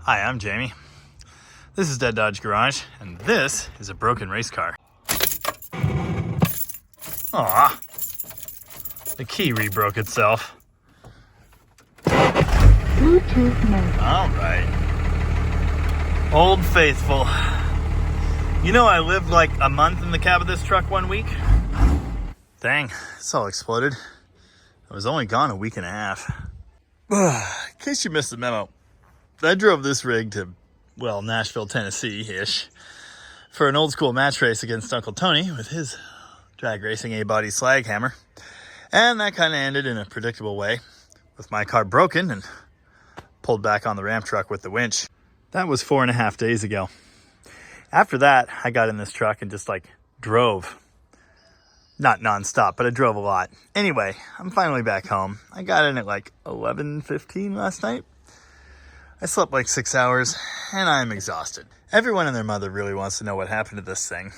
Hi, I'm Jamie. This is Dead Dodge Garage, and this is a broken race car. Aw, the key re-broke itself. Alright. Old Faithful. You know I lived like a month in the cab of this truck one week? Dang, it's all exploded. I was only gone a week and a half. In case you missed the memo, I drove this rig to, well, Nashville, Tennessee-ish for an old school match race against Uncle Tony with his drag racing A-body slag hammer. And that kind of ended in a predictable way with my car broken and pulled back on the ramp truck with the winch. That was 4.5 days ago. After that, I got in this truck and just drove. Not nonstop, but I drove a lot. Anyway, I'm finally back home. I got in at 11:15 last night. I slept 6 hours, and I'm exhausted. Everyone and their mother really wants to know what happened to this thing.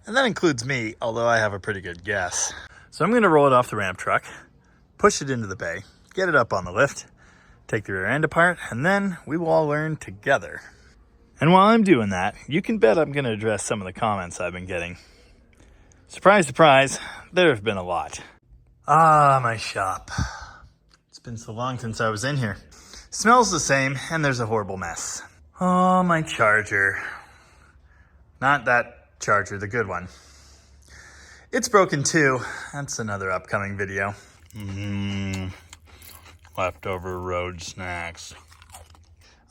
And that includes me, although I have a pretty good guess. So I'm going to roll it off the ramp truck, push it into the bay, get it up on the lift, take the rear end apart, and then we will all learn together. And while I'm doing that, you can bet I'm going to address some of the comments I've been getting. Surprise, surprise, there have been a lot. Ah, my shop. It's been so long since I was in here. Smells the same, and there's a horrible mess. Oh, my charger. Not that charger, the good one. It's broken too. That's another upcoming video. Leftover road snacks.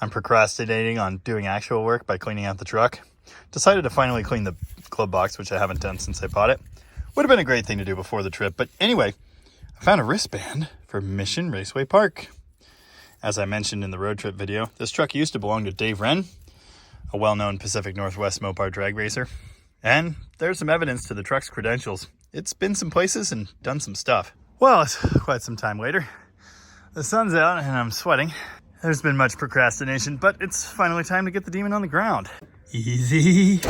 I'm procrastinating on doing actual work by cleaning out the truck. Decided to finally clean the glove box, which I haven't done since I bought it. Would have been a great thing to do before the trip, but anyway, I found a wristband for Mission Raceway Park. As I mentioned in the road trip video, this truck used to belong to Dave Wren, a well-known Pacific Northwest Mopar drag racer. And there's some evidence to the truck's credentials. It's been some places and done some stuff. Well, it's quite some time later. The sun's out and I'm sweating. There's been much procrastination, but it's finally time to get the demon on the ground. Easy.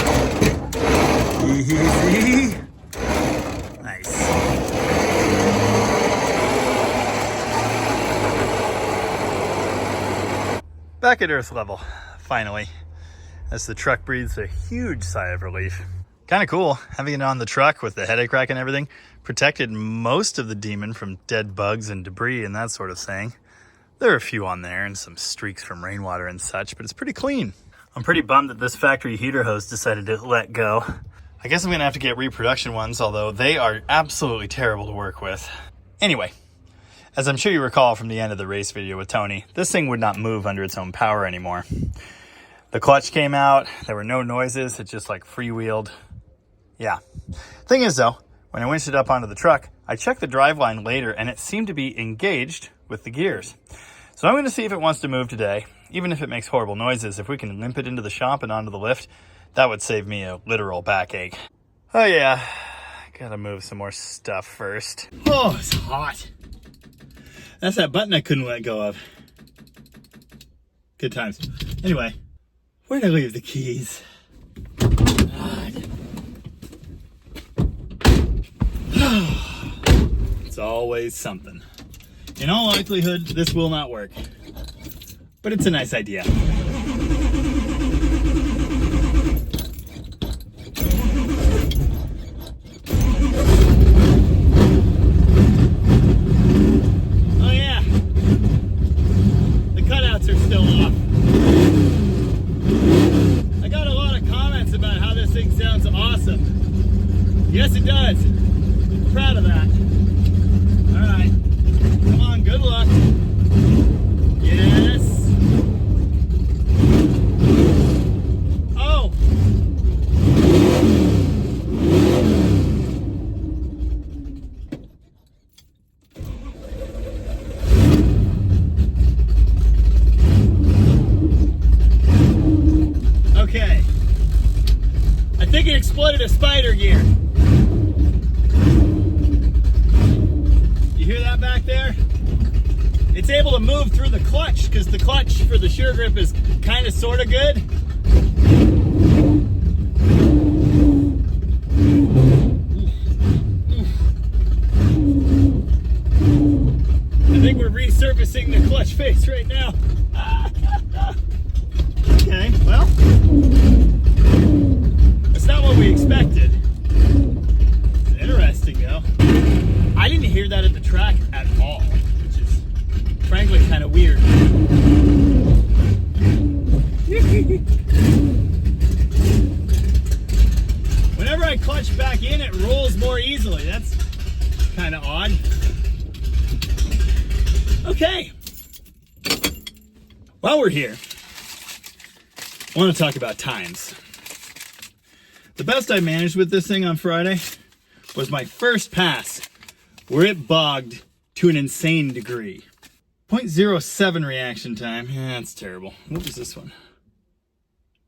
Easy. Nice. Back at earth level, finally, as the truck breathes a huge sigh of relief. Kind of cool, having it on the truck with the headache rack and everything protected most of the demon from dead bugs and debris and that sort of thing. There are a few on there and some streaks from rainwater and such, but it's pretty clean. I'm pretty bummed that this factory heater hose decided to let go. I guess I'm gonna have to get reproduction ones, although they are absolutely terrible to work with. Anyway, as I'm sure you recall from the end of the race video with Tony, this thing would not move under its own power anymore. The clutch came out, there were no noises, it just freewheeled. Yeah. Thing is though, when I winched it up onto the truck, I checked the driveline later and it seemed to be engaged with the gears. So I'm going to see if it wants to move today, even if it makes horrible noises. If we can limp it into the shop and onto the lift, that would save me a literal backache. Oh yeah, gotta move some more stuff first. Oh, it's hot. That's that button I couldn't let go of. Good times. Anyway, where'd I leave the keys? God. It's always something. In all likelihood, this will not work. But it's a nice idea. Oh yeah. The cutouts are still off. I got a lot of comments about how this thing sounds awesome. Yes, it does. I'm proud of that. All right. Come on, good luck. Yes. Oh. Okay. I think it exploded a spider gear. You hear that back there? It's able to move through the clutch because the clutch for the sure grip is kind of sort of good. I think we're resurfacing the clutch face right now. kind of odd. Okay. While we're here, I want to talk about times. The best I managed with this thing on Friday was my first pass, where it bogged to an insane degree. 0.07 reaction time. Yeah, that's terrible. What was this one?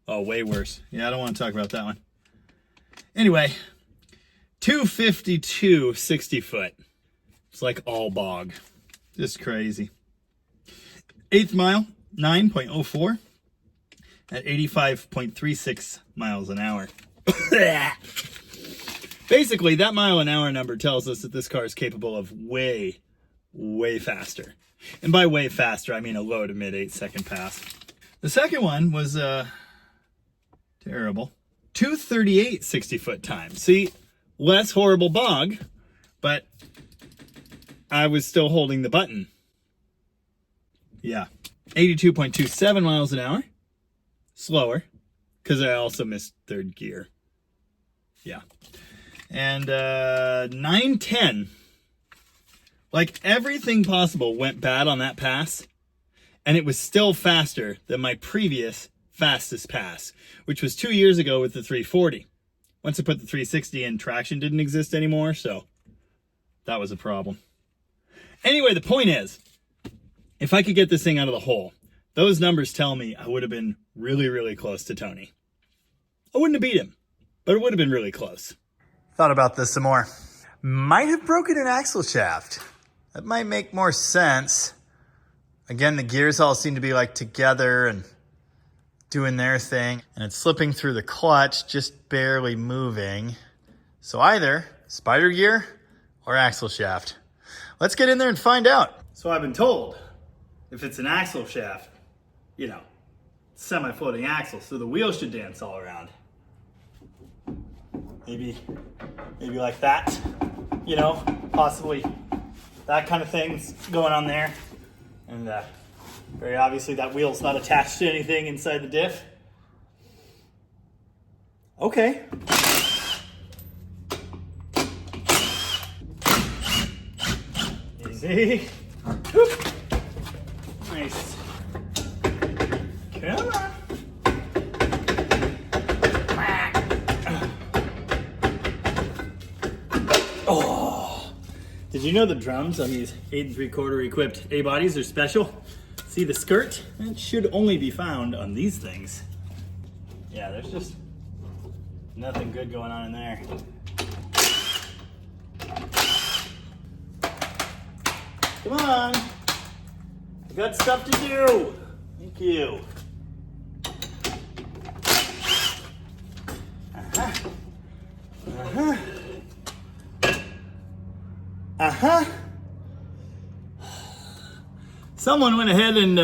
Oh, way worse. Yeah, I don't want to talk about that one. Anyway, 252 60 foot. It's like all bog. Just crazy. 8th mile, 9.04 at 85.36 miles an hour. Basically, that mile an hour number tells us that this car is capable of way, way faster. And by way faster, I mean a low to mid 8-second pass. The second one was terrible. 238 60 foot time. See, less horrible bog, but I was still holding the button. Yeah. 82.27 miles an hour. Slower, because I also missed third gear. Yeah. And 910. Like, everything possible went bad on that pass, and it was still faster than my previous fastest pass, which was 2 years ago with the 340. Once I put the 360 in, traction didn't exist anymore, so that was a problem. Anyway, the point is, if I could get this thing out of the hole, those numbers tell me I would have been really, really close to Tony. I wouldn't have beat him, but it would have been really close. Thought about this some more. Might have broken an axle shaft. That might make more sense. Again, the gears all seem to be like together and doing their thing. And it's slipping through the clutch, just barely moving. So either spider gear or axle shaft. Let's get in there and find out. So I've been told if it's an axle shaft, you know, semi-floating axle, so the wheel should dance all around. Maybe like that, you know, possibly that kind of thing's going on there. And very obviously that wheel's not attached to anything inside the diff. Okay. Easy. Whoop. Nice. Come on. Oh. Did you know the drums on these 8 3/4 equipped A-bodies are special? See the skirt? It should only be found on these things. Yeah, there's just nothing good going on in there. Come on. I got stuff to do. Thank you. Uh-huh. Uh-huh. Uh-huh. Someone went ahead and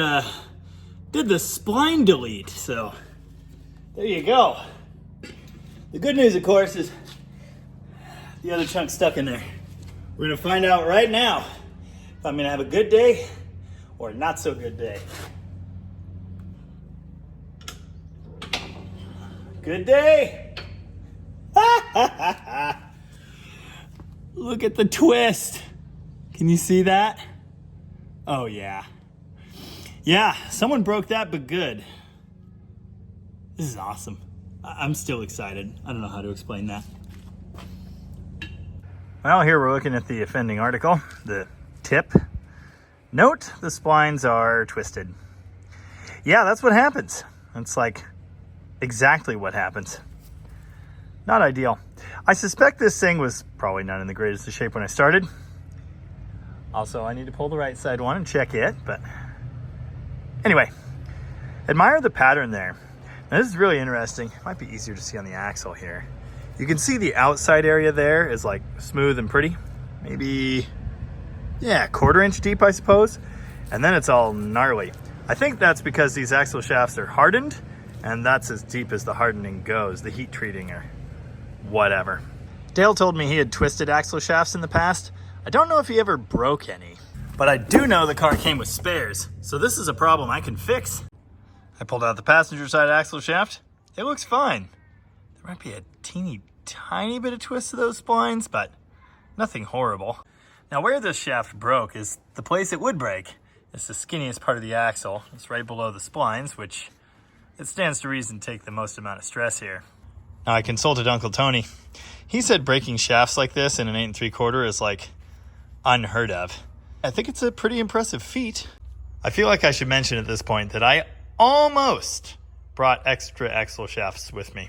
did the spline delete, so there you go. The good news, of course, is the other chunk's stuck in there. We're gonna find out right now if I'm gonna have a good day or not so good day. Good day. Look at the twist. Can you see that? Oh yeah. Yeah, someone broke that, but good. This is awesome. I'm still excited. I don't know how to explain that. Well, here we're looking at the offending article, the tip. Note, the splines are twisted. Yeah, that's what happens. It's like exactly what happens. Not ideal. I suspect this thing was probably not in the greatest of shape when I started. Also, I need to pull the right side one and check it, but anyway, admire the pattern there. Now, this is really interesting. It might be easier to see on the axle here. You can see the outside area there is like smooth and pretty. Maybe, yeah, 1/4 inch deep, I suppose. And then it's all gnarly. I think that's because these axle shafts are hardened, and that's as deep as the hardening goes, the heat treating or whatever. Dale told me he had twisted axle shafts in the past. I don't know if he ever broke any, but I do know the car came with spares, so this is a problem I can fix. I pulled out the passenger side axle shaft. It looks fine. There might be a teeny tiny bit of twist to those splines, but nothing horrible. Now where this shaft broke is the place it would break. It's the skinniest part of the axle. It's right below the splines, which it stands to reason take the most amount of stress here. Now I consulted Uncle Tony. He said breaking shafts like this in an 8 3/4 is like unheard of. I think it's a pretty impressive feat. I feel like I should mention at this point that I almost brought extra axle shafts with me.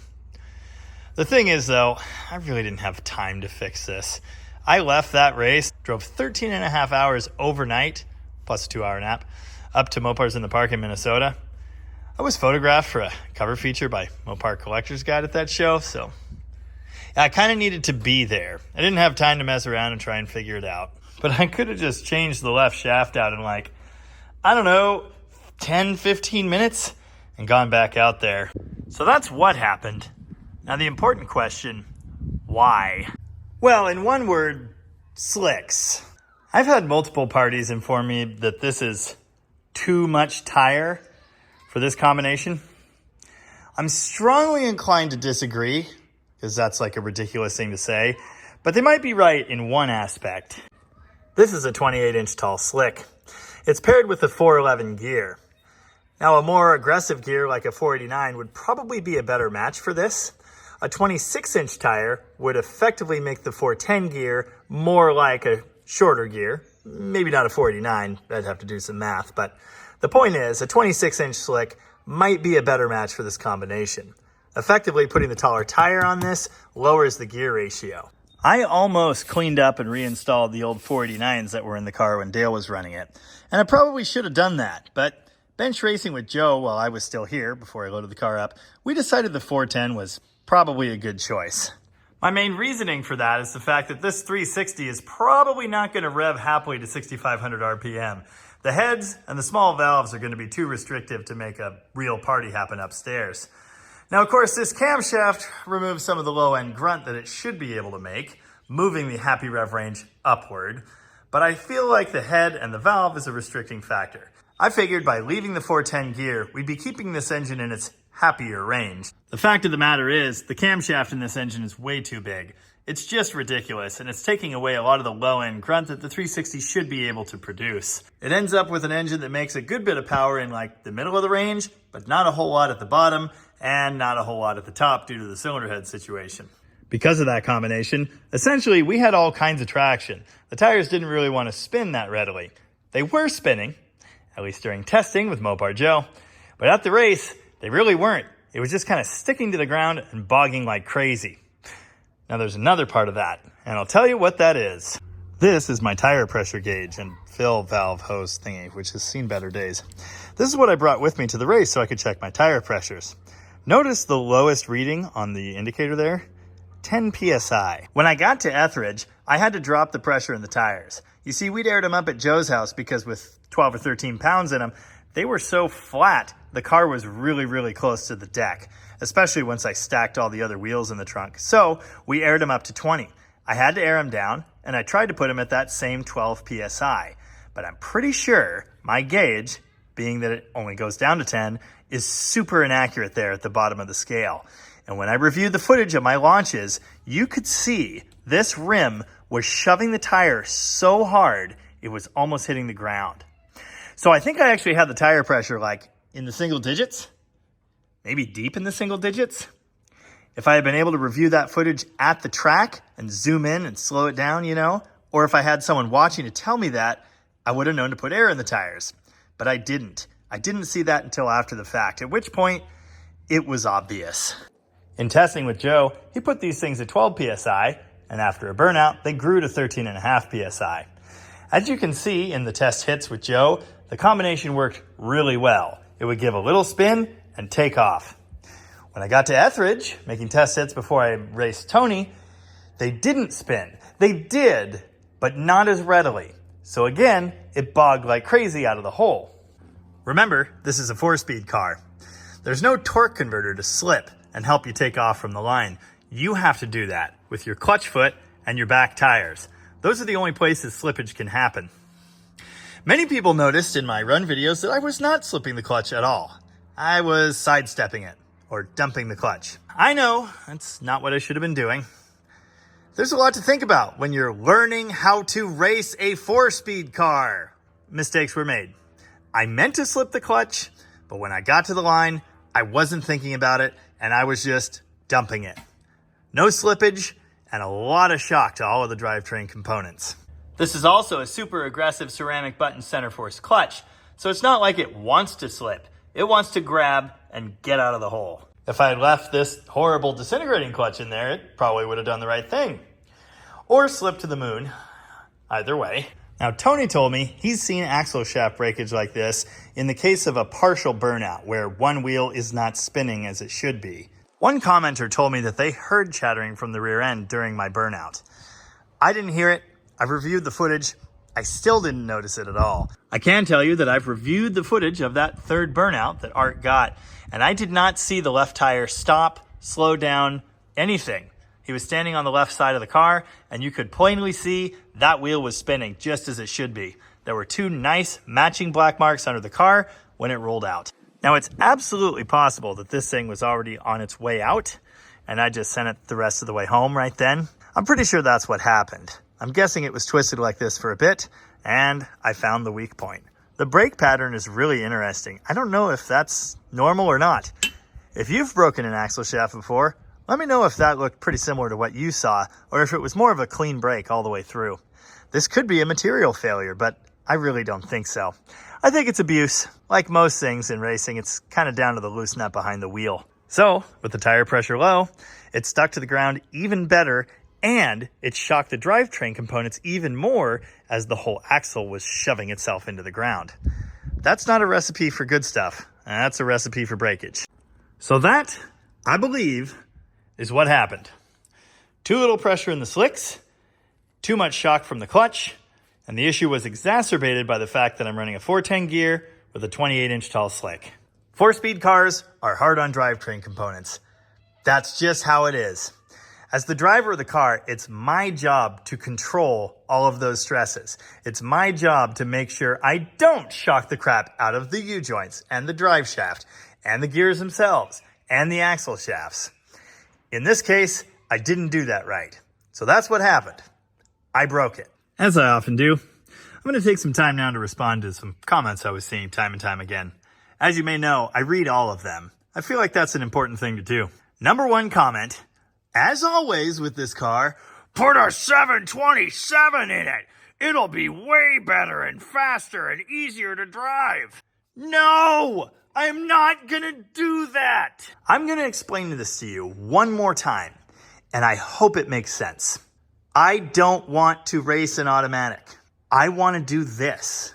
The thing is though, I really didn't have time to fix this. I left that race, drove 13 and a half hours overnight, plus a 2-hour nap, up to Mopar's in the Park in Minnesota. I was photographed for a cover feature by Mopar Collector's Guide at that show, so I kind of needed to be there. I didn't have time to mess around and try and figure it out. But I could have just changed the left shaft out in like, I don't know, 10, 15 minutes and gone back out there. So that's what happened. Now the important question, why? Well, in one word, slicks. I've had multiple parties inform me that this is too much tire for this combination. I'm strongly inclined to disagree, because that's like a ridiculous thing to say, but they might be right in one aspect. This is a 28-inch tall slick. It's paired with a 411 gear. Now a more aggressive gear like a 489 would probably be a better match for this. A 26-inch tire would effectively make the 410 gear more like a shorter gear. Maybe not a 489, I'd have to do some math, but the point is, a 26-inch slick might be a better match for this combination. Effectively, putting the taller tire on this lowers the gear ratio. I almost cleaned up and reinstalled the old 489s that were in the car when Dale was running it. And I probably should have done that, but bench racing with Joe while I was still here, before I loaded the car up, we decided the 410 was probably a good choice. My main reasoning for that is the fact that this 360 is probably not going to rev happily to 6,500 RPM. The heads and the small valves are going to be too restrictive to make a real party happen upstairs. Now, of course, this camshaft removes some of the low-end grunt that it should be able to make, moving the happy rev range upward, but I feel like the head and the valve is a restricting factor. I figured by leaving the 410 gear, we'd be keeping this engine in its happier range. The fact of the matter is, the camshaft in this engine is way too big. It's just ridiculous, and it's taking away a lot of the low-end grunt that the 360 should be able to produce. It ends up with an engine that makes a good bit of power in like the middle of the range, but not a whole lot at the bottom, and not a whole lot at the top due to the cylinder head situation. Because of that combination, essentially we had all kinds of traction. The tires didn't really want to spin that readily. They were spinning, at least during testing with Mopar Joe, but at the race, they really weren't. It was just kind of sticking to the ground and bogging like crazy. Now there's another part of that, and I'll tell you what that is. This is my tire pressure gauge and fill valve hose thingy, which has seen better days. This is what I brought with me to the race so I could check my tire pressures. Notice the lowest reading on the indicator there, 10 PSI. When I got to Etheridge, I had to drop the pressure in the tires. You see, we'd aired them up at Joe's house because with 12 or 13 pounds in them, they were so flat, the car was really, really close to the deck, especially once I stacked all the other wheels in the trunk. So we aired them up to 20. I had to air them down, and I tried to put them at that same 12 PSI. But I'm pretty sure my gauge, being that it only goes down to 10, is super inaccurate there at the bottom of the scale. And when I reviewed the footage of my launches, you could see this rim was shoving the tire so hard, it was almost hitting the ground. So I think I actually had the tire pressure like in the single digits, maybe deep in the single digits. If I had been able to review that footage at the track and zoom in and slow it down, you know, or if I had someone watching to tell me that, I would have known to put air in the tires. But I didn't. I didn't see that until after the fact, at which point it was obvious. In testing with Joe, he put these things at 12 PSI, and after a burnout, they grew to 13.5 PSI. As you can see in the test hits with Joe, the combination worked really well. It would give a little spin and take off. When I got to Etheridge, making test hits before I raced Tony, they didn't spin. They did, but not as readily. So again, it bogged like crazy out of the hole. Remember, this is a 4-speed car. There's no torque converter to slip and help you take off from the line. You have to do that with your clutch foot and your back tires. Those are the only places slippage can happen. Many people noticed in my run videos that I was not slipping the clutch at all. I was sidestepping it or dumping the clutch. I know that's not what I should have been doing. There's a lot to think about when you're learning how to race a 4-speed car. Mistakes were made. I meant to slip the clutch, but when I got to the line, I wasn't thinking about it, and I was just dumping it. No slippage, and a lot of shock to all of the drivetrain components. This is also a super aggressive ceramic button center force clutch, so it's not like it wants to slip. It wants to grab and get out of the hole. If I had left this horrible disintegrating clutch in there, it probably would have done the right thing. Or slipped to the moon. Either way. Now, Tony told me he's seen axle shaft breakage like this in the case of a partial burnout, where one wheel is not spinning as it should be. One commenter told me that they heard chattering from the rear end during my burnout. I didn't hear it. I've reviewed the footage. I still didn't notice it at all. I can tell you that I've reviewed the footage of that third burnout that Art got, and I did not see the left tire stop, slow down, anything. He was standing on the left side of the car, and you could plainly see that wheel was spinning just as it should be. There were two nice matching black marks under the car when it rolled out. Now, it's absolutely possible that this thing was already on its way out, and I just sent it the rest of the way home right then. I'm pretty sure that's what happened. I'm guessing it was twisted like this for a bit, and I found the weak point. The brake pattern is really interesting. I don't know if that's normal or not. If you've broken an axle shaft before, let me know if that looked pretty similar to what you saw, or if it was more of a clean break all the way through. This could be a material failure, but I really don't think so. I think it's abuse. Like most things in racing, it's kind of down to the loose nut behind the wheel. So, with the tire pressure low, it stuck to the ground even better, and it shocked the drivetrain components even more as the whole axle was shoving itself into the ground. That's not a recipe for good stuff. That's a recipe for breakage. So that, I believe, is what happened. Too little pressure in the slicks, too much shock from the clutch, and the issue was exacerbated by the fact that I'm running a 410 gear with a 28-inch tall slick. 4-speed cars are hard on drivetrain components. That's just how it is. As the driver of the car, it's my job to control all of those stresses. It's my job to make sure I don't shock the crap out of the U-joints and the drive shaft and the gears themselves and the axle shafts. In this case, I didn't do that right. So that's what happened. I broke it. As I often do, I'm going to take some time now to respond to some comments I was seeing time and time again. As you may know, I read all of them. I feel like that's an important thing to do. Number one comment, as always with this car, put a 727 in it. It'll be way better and faster and easier to drive. No! I'm not gonna do that. I'm gonna explain this to you one more time, and I hope it makes sense. I don't want to race an automatic. I want to do this.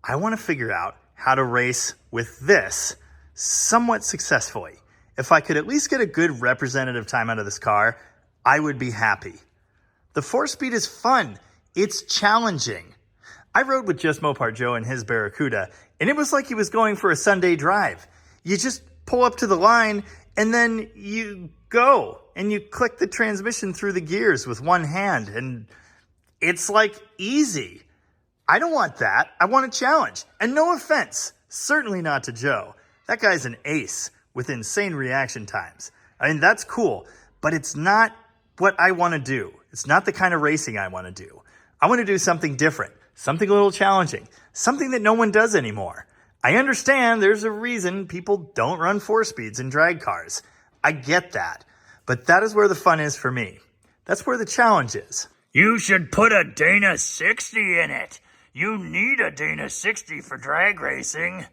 I want to figure out how to race with this somewhat successfully. If I could at least get a good representative time out of this car, I would be happy. The 4-speed is fun. It's challenging. I rode with Just Mopar Joe in his Barracuda, and it was like he was going for a Sunday drive. You just pull up to the line, and then you go, and you click the transmission through the gears with one hand, and it's like easy. I don't want that. I want a challenge. And no offense, certainly not to Joe. That guy's an ace with insane reaction times. I mean, that's cool, but it's not what I want to do. It's not the kind of racing I want to do. I want to do something different, something a little challenging, something that no one does anymore. I understand there's a reason people don't run 4-speeds in drag cars. I get that, but that is where the fun is for me. That's where the challenge is. You should put a Dana 60 in it. You need a Dana 60 for drag racing.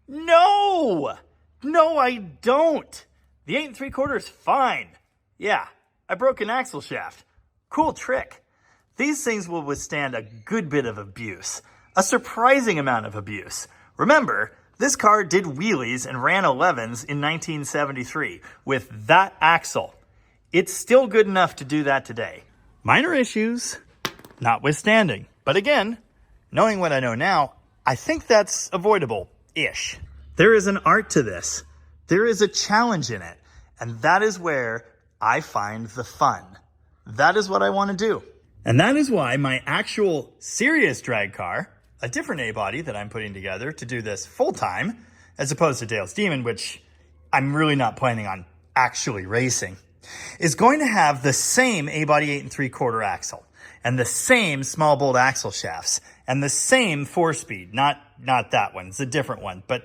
No, I don't. The 8 3/4 is fine. Yeah, I broke an axle shaft. Cool trick. These things will withstand a good bit of abuse, a surprising amount of abuse. Remember, this car did wheelies and ran 11s in 1973 with that axle. It's still good enough to do that today. Minor issues, notwithstanding. But again, knowing what I know now, I think that's avoidable-ish. There is an art to this. There is a challenge in it. And that is where I find the fun. That is what I want to do. And that is why my actual serious drag car, a different A-body that I'm putting together to do this full-time, as opposed to Dale's Demon, which I'm really not planning on actually racing. is going to have the same A-body 8 3/4 axle and the same small bolt axle shafts and the same 4-speed, not that one, it's a different one, but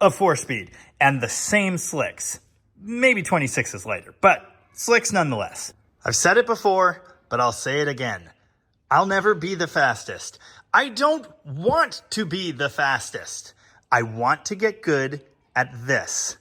a 4-speed, and the same slicks, maybe 26s later, but slicks nonetheless. I've said it before, but I'll say it again. I'll never be the fastest. I don't want to be the fastest. I want to get good at this.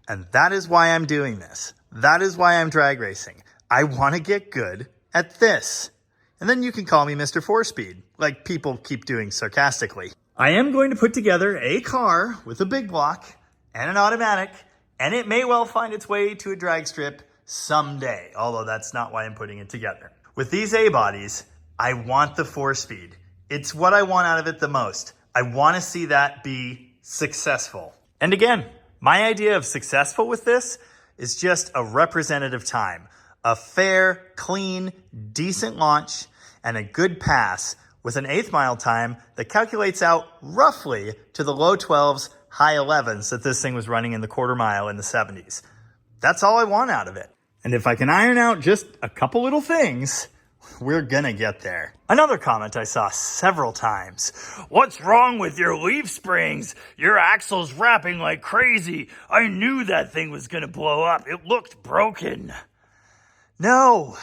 And that is why I'm doing this. That is why I'm drag racing. I want to get good at this. And then you can call me Mr. 4-Speed, like people keep doing sarcastically. I am going to put together a car with a big block and an automatic, and it may well find its way to a drag strip someday, although that's not why I'm putting it together. With these A-bodies, I want the 4-speed. It's what I want out of it the most. I want to see that be successful. And again, my idea of successful with this is just a representative time. A fair, clean, decent launch and a good pass with an 1/8 mile time that calculates out roughly to the low 12s, high 11s that this thing was running in the 1/4 mile in the 70s. That's all I want out of it. And if I can iron out just a couple little things, we're gonna get there. Another comment I saw several times. What's wrong with your leaf springs? Your axle's wrapping like crazy. I knew that thing was gonna blow up. It looked broken. No,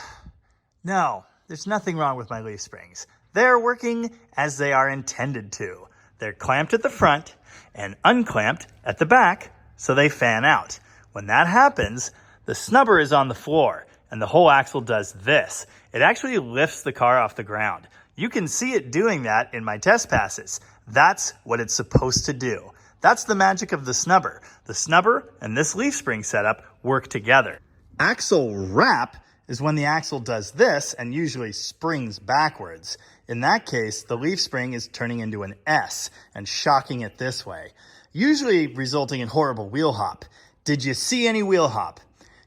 there's nothing wrong with my leaf springs. They're working as they are intended to. They're clamped at the front and unclamped at the back so they fan out. When that happens, the snubber is on the floor and the whole axle does this. It actually lifts the car off the ground. You can see it doing that in my test passes. That's what it's supposed to do. That's the magic of the snubber. The snubber and this leaf spring setup work together. Axle wrap is when the axle does this and usually springs backwards. In that case, the leaf spring is turning into an S and shocking it this way, usually resulting in horrible wheel hop. Did you see any wheel hop?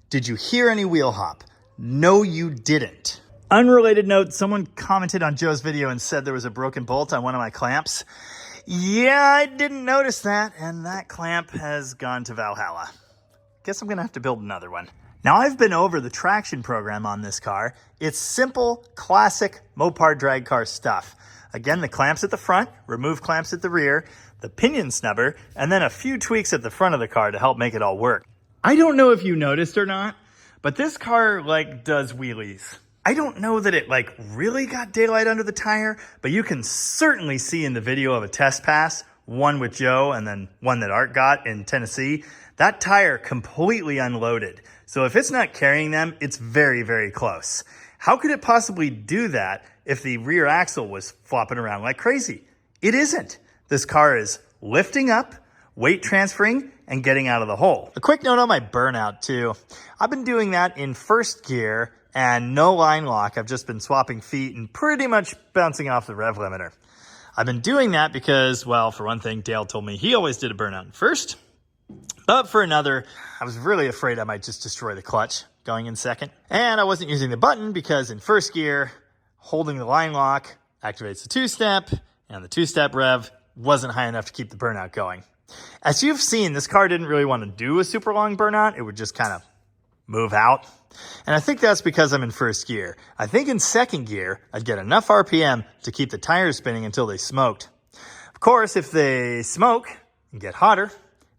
Did you hear any wheel hop? No, you didn't. Unrelated note, someone commented on Joe's video and said there was a broken bolt on one of my clamps. Yeah, I didn't notice that, and that clamp has gone to Valhalla. Guess I'm gonna have to build another one. Now, I've been over the traction program on this car. It's simple, classic Mopar drag car stuff. Again, the clamps at the front, remove clamps at the rear, the pinion snubber, and then a few tweaks at the front of the car to help make it all work. I don't know if you noticed or not, but this car, does wheelies. I don't know that it, really got daylight under the tire, but you can certainly see in the video of a test pass, one with Joe and then one that Art got in Tennessee, that tire completely unloaded. So if it's not carrying them, it's very, very close. How could it possibly do that if the rear axle was flopping around like crazy? It isn't. This car is lifting up, weight transferring, and getting out of the hole. A quick note on my burnout too. I've been doing that in first gear and no line lock. I've just been swapping feet and pretty much bouncing off the rev limiter. I've been doing that because, well, for one thing, Dale told me he always did a burnout in first. But for another, I was really afraid I might just destroy the clutch going in second. And I wasn't using the button because in first gear, holding the line lock activates the two-step, and the two-step rev wasn't high enough to keep the burnout going. As you've seen, this car didn't really want to do a super long burnout. It would just kind of move out. And I think that's because I'm in first gear. I think in second gear, I'd get enough RPM to keep the tires spinning until they smoked. Of course, if they smoke and get hotter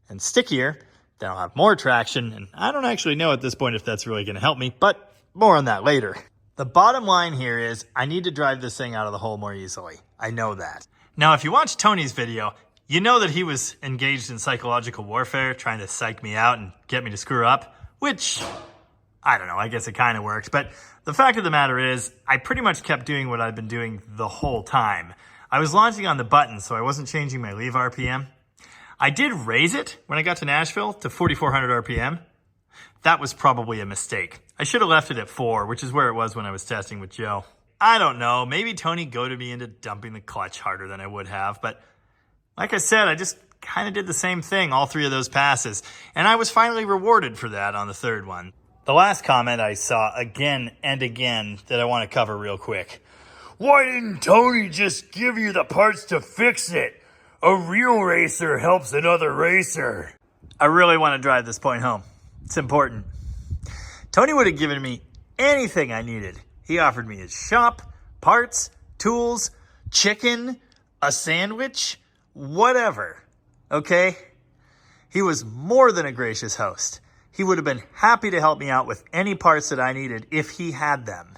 and stickier, then I'll have more traction. And I don't actually know at this point if that's really going to help me, but more on that later. The bottom line here is I need to drive this thing out of the hole more easily. I know that. Now, if you watch Tony's video, you know that he was engaged in psychological warfare, trying to psych me out and get me to screw up, which, I don't know, I guess it kind of worked. But the fact of the matter is, I pretty much kept doing what I've been doing the whole time. I was launching on the button, so I wasn't changing my leave RPM. I did raise it when I got to Nashville to 4,400 RPM. That was probably a mistake. I should have left it at 4, which is where it was when I was testing with Joe. I don't know, maybe Tony goaded me into dumping the clutch harder than I would have, but like I said, I just kind of did the same thing all 3 of those passes, and I was finally rewarded for that on the 3rd one. The last comment I saw again and again that I want to cover real quick. Why didn't Tony just give you the parts to fix it? A real racer helps another racer. I really want to drive this point home. It's important. Tony would have given me anything I needed. He offered me his shop, parts, tools, chicken, a sandwich, whatever. Okay? He was more than a gracious host. He would have been happy to help me out with any parts that I needed if he had them.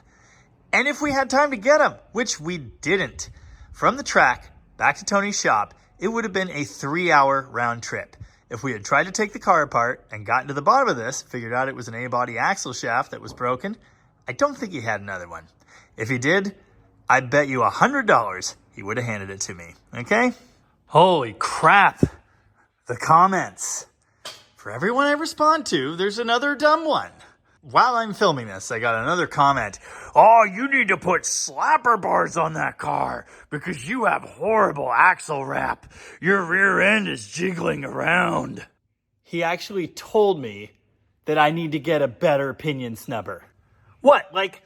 And if we had time to get them, which we didn't. From the track back to Tony's shop, it would have been a 3-hour round trip. If we had tried to take the car apart and gotten to the bottom of this, figured out it was an A-body axle shaft that was broken, I don't think he had another one. If he did, I bet you $100 he would have handed it to me. Okay? Holy crap. The comments. For everyone I respond to, there's another dumb one. While I'm filming this, I got another comment. Oh, you need to put slapper bars on that car because you have horrible axle wrap. Your rear end is jiggling around. He actually told me that I need to get a better pinion snubber. What, like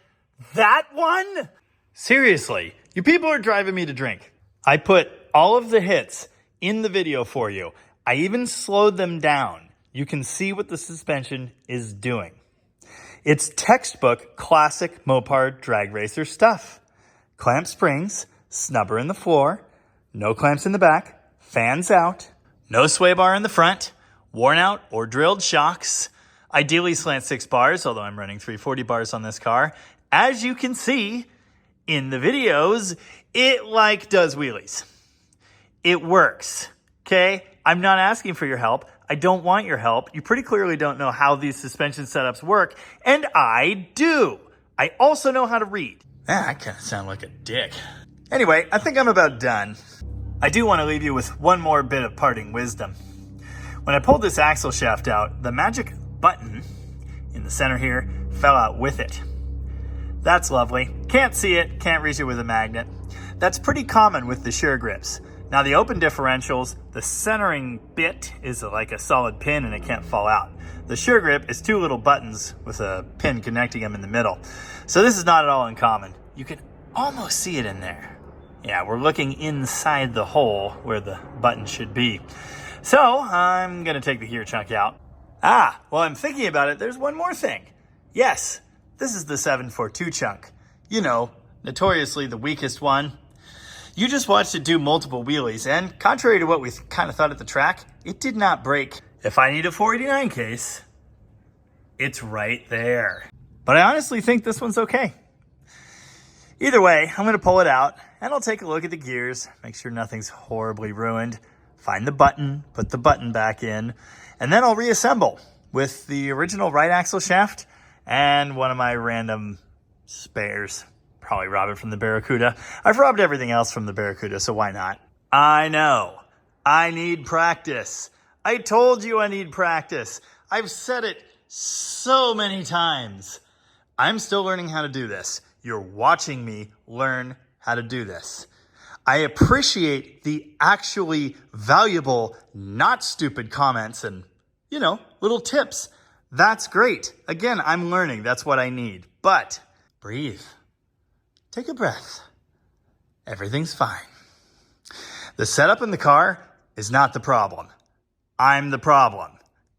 that one? Seriously, you people are driving me to drink. I put all of the hits in the video for you. I even slowed them down. You can see what the suspension is doing. It's textbook classic Mopar drag racer stuff. Clamp springs, snubber in the floor, no clamps in the back, fans out, no sway bar in the front, worn out or drilled shocks, ideally slant 6 bars, although I'm running 340 bars on this car. As you can see in the videos, it does wheelies. It works, okay? I'm not asking for your help. I don't want your help. You pretty clearly don't know how these suspension setups work, and I do. I also know how to read. I kind of sound like a dick. Anyway, I think I'm about done. I do want to leave you with one more bit of parting wisdom. When I pulled this axle shaft out, the magic button in the center here fell out with it. That's lovely. Can't see it, can't reach it with a magnet. That's pretty common with the Sure Grips. Now the open differentials, the centering bit is like a solid pin and it can't fall out. The Sure Grip is 2 little buttons with a pin connecting them in the middle. So this is not at all uncommon. You can almost see it in there. Yeah, we're looking inside the hole where the button should be. So I'm gonna take the gear chunk out. While I'm thinking about it, there's one more thing. Yes, this is the 742 chunk. You know, notoriously the weakest one. You just watched it do multiple wheelies, and contrary to what we kind of thought at the track, it did not break. If I need a 489 case, it's right there. But I honestly think this one's okay. Either way, I'm going to pull it out, and I'll take a look at the gears, make sure nothing's horribly ruined, find the button, put the button back in, and then I'll reassemble with the original right axle shaft and one of my random spares. Probably rob it from the Barracuda. I've robbed everything else from the Barracuda, so why not? I know. I need practice. I told you I need practice. I've said it so many times. I'm still learning how to do this. You're watching me learn how to do this. I appreciate the actually valuable, not stupid comments and, little tips. That's great. Again, I'm learning. That's what I need. But breathe. Take a breath. Everything's fine. The setup in the car is not the problem. I'm the problem.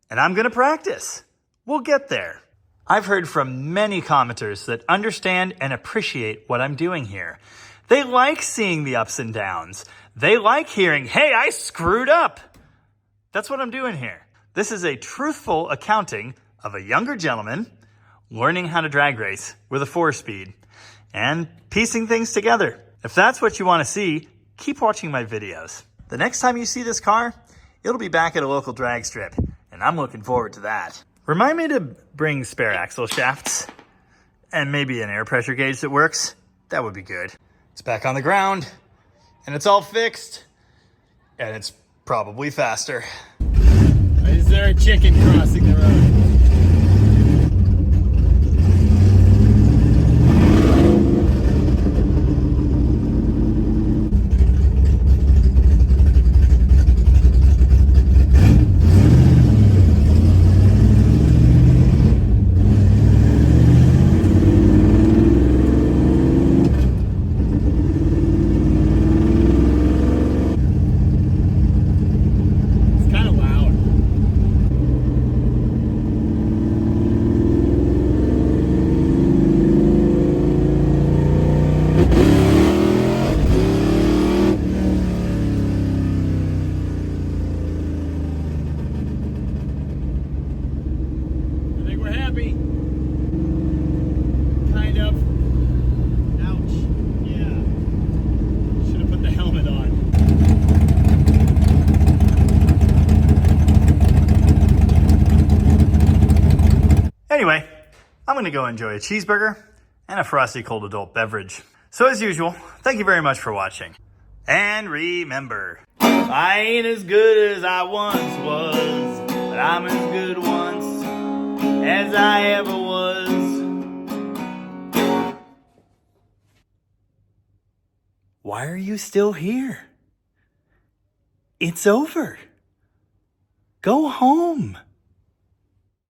And I'm going to practice. We'll get there. I've heard from many commenters that understand and appreciate what I'm doing here. They like seeing the ups and downs. They like hearing, hey, I screwed up. That's what I'm doing here. This is a truthful accounting of a younger gentleman learning how to drag race with a 4-speed. And piecing things together. If that's what you want to see, keep watching my videos. The next time you see this car, it'll be back at a local drag strip, and I'm looking forward to that. Remind me to bring spare axle shafts, and maybe an air pressure gauge that works. That would be good. It's back on the ground, and it's all fixed, and it's probably faster. Is there a chicken crossing the road? bumpy. Kind of. Ouch. Yeah. Should have put the helmet on. Anyway, I'm going to go enjoy a cheeseburger and a frosty cold adult beverage. So as usual, thank you very much for watching. And remember, I ain't as good as I once was, but I'm as good once as I ever was. Why are you still here? It's over. Go home.